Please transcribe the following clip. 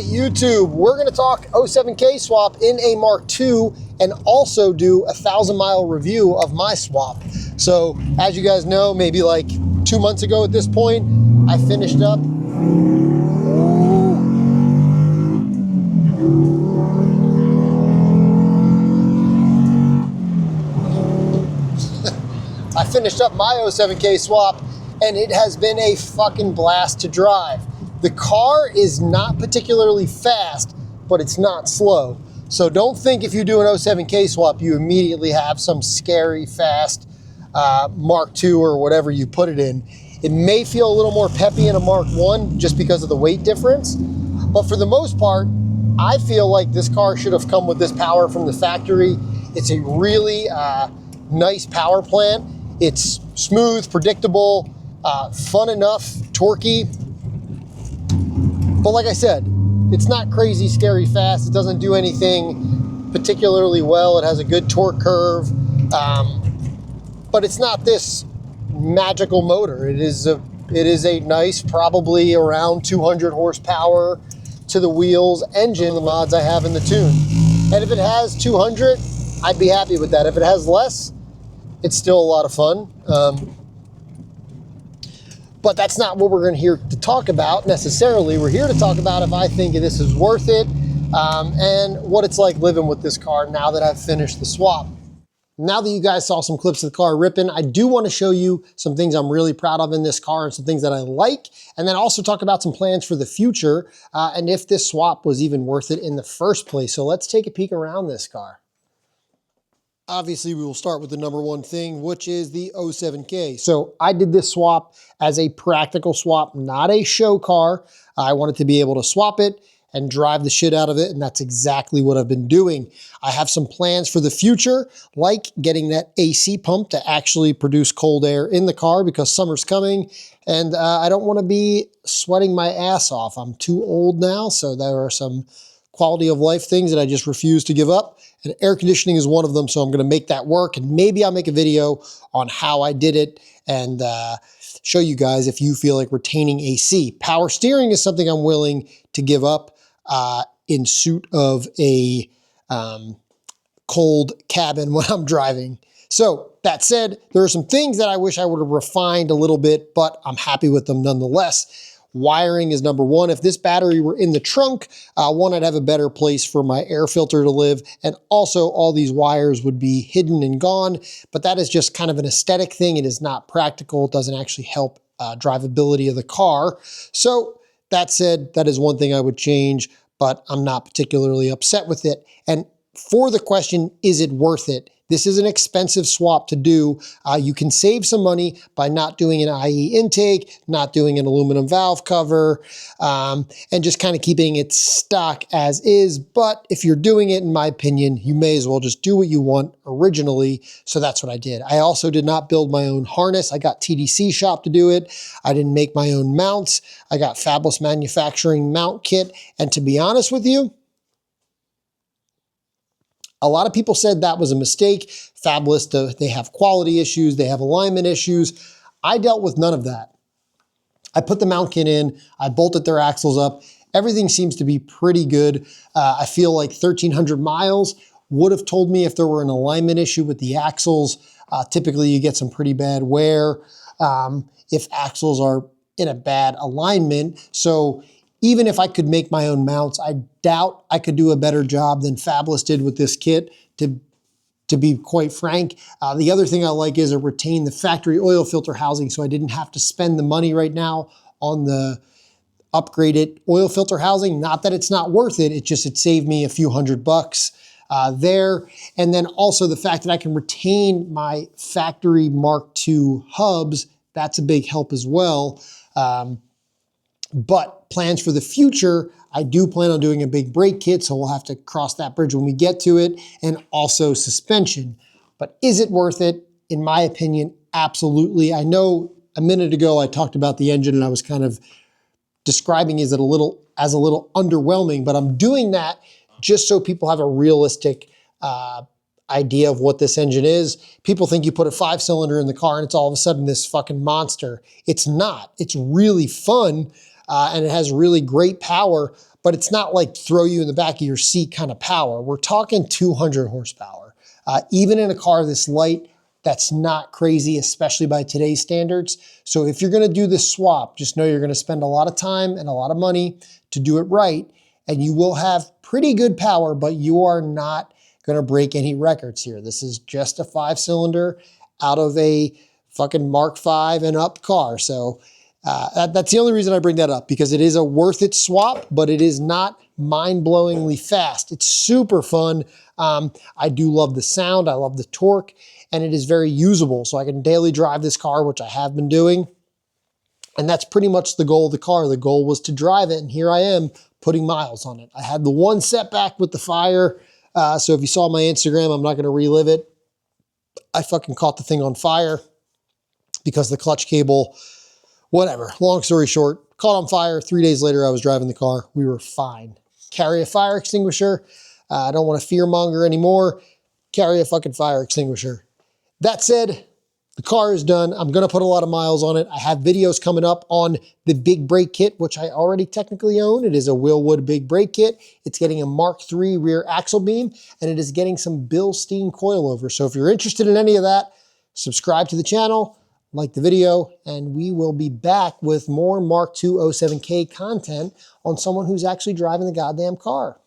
right, YouTube, we're going to talk 07K swap in a Mark II and also do a 1,000-mile review of my swap. So as you guys know, maybe like 2 months ago at this point, I finished up. I finished up my 07K swap and it has been a fucking blast to drive. The car is not particularly fast, but it's not slow. So don't think if you do an 07K swap, you immediately have some scary fast Mark II or whatever you put it in. It may feel a little more peppy in a Mark I just because of the weight difference. But for the most part, I feel like this car should have come with this power from the factory. It's a really nice power plant. It's smooth, predictable, fun enough, torquey. But like I said, it's not crazy, scary fast. It doesn't do anything particularly well. It has a good torque curve, but it's not this magical motor. It is a nice, probably around 200 horsepower to the wheels engine, the mods I have in the tune. And if it has 200, I'd be happy with that. If it has less, it's still a lot of fun. But that's not what we're here to talk about necessarily. We're here to talk about if I think this is worth it and what it's like living with this car now that I've finished the swap. Now that you guys saw some clips of the car ripping, I do want to show you some things I'm really proud of in this car and some things that I like, and then also talk about some plans for the future and if this swap was even worth it in the first place. So let's take a peek around this car. Obviously, we will start with the number one thing, which is the 07K. So I did this swap as a practical swap, not a show car. I wanted to be able to swap it and drive the shit out of it, and that's exactly what I've been doing. I have some plans for the future, like getting that AC pump to actually produce cold air in the car because summer's coming, and I don't want to be sweating my ass off. I'm too old now, so there are some quality of life things that I just refuse to give up. And air conditioning is one of them, so I'm gonna make that work. And maybe I'll make a video on how I did it and show you guys if you feel like retaining AC. Power steering is something I'm willing to give up in suit of a cold cabin when I'm driving. So that said, there are some things that I wish I would have refined a little bit, but I'm happy with them nonetheless. Wiring is number one. If this battery were in the trunk, one, I'd have a better place for my air filter to live. And also all these wires would be hidden and gone, but that is just kind of an aesthetic thing. It is not practical. It doesn't actually help drivability of the car. So that said, that is one thing I would change, but I'm not particularly upset with it. And for the question, is it worth it? This is an expensive swap to do. You can save some money by not doing an IE intake, not doing an aluminum valve cover, and just kind of keeping it stock as is. But if you're doing it, in my opinion, you may as well just do what you want originally. So that's what I did. I also did not build my own harness. I got TDC Shop to do it. I didn't make my own mounts. I got Fabulous Manufacturing mount kit. And to be honest with you, a lot of people said that was a mistake. Fabulous, they have quality issues, they have alignment issues. I dealt with none of that. I put the mount kit in, I bolted their axles up. Everything seems to be pretty good. I feel like 1,300 miles would have told me if there were an alignment issue with the axles. Typically, you get some pretty bad wear if axles are in a bad alignment. So even if I could make my own mounts, I doubt I could do a better job than Fabulous did with this kit, to be quite frank. The other thing I like is it retained the factory oil filter housing, so I didn't have to spend the money right now on the upgraded oil filter housing. Not that it's not worth it, it saved me a few $100 there. And then also the fact that I can retain my factory Mark II hubs, that's a big help as well. But plans for the future, I do plan on doing a big brake kit, so we'll have to cross that bridge when we get to it, and also suspension. But is it worth it? In my opinion, absolutely. I know a minute ago I talked about the engine and I was kind of describing it as a little underwhelming, but I'm doing that just so people have a realistic idea of what this engine is. People think you put a 5-cylinder in the car and it's all of a sudden this fucking monster. It's not. It's really fun. and it has really great power, but it's not like throw you in the back of your seat kind of power. We're talking 200 horsepower. Even in a car this light, that's not crazy, especially by today's standards. So if you're gonna do this swap, just know you're gonna spend a lot of time and a lot of money to do it right, and you will have pretty good power, but you are not gonna break any records here. This is just a 5-cylinder out of a fucking Mark V and up car. So that's the only reason I bring that up, because it is a worth it swap, but it is not mind-blowingly fast. It's super fun. I do love the sound. I love the torque, and it is very usable. So I can daily drive this car, which I have been doing. And that's pretty much the goal of the car. The goal was to drive it, and here I am putting miles on it. I had the one setback with the fire. So if you saw my Instagram, I'm not going to relive it. I fucking caught the thing on fire because the clutch cable, whatever. Long story short, caught on fire. 3 days later, I was driving the car. We were fine. Carry a fire extinguisher. I don't want to fearmonger anymore. Carry a fucking fire extinguisher. That said, the car is done. I'm going to put a lot of miles on it. I have videos coming up on the big brake kit, which I already technically own. It is a Willwood big brake kit. It's getting a Mark III rear axle beam, and it is getting some Bilstein coilover. So if you're interested in any of that, subscribe to the channel, like the video, and we will be back with more Mark II 07K content on someone who's actually driving the goddamn car.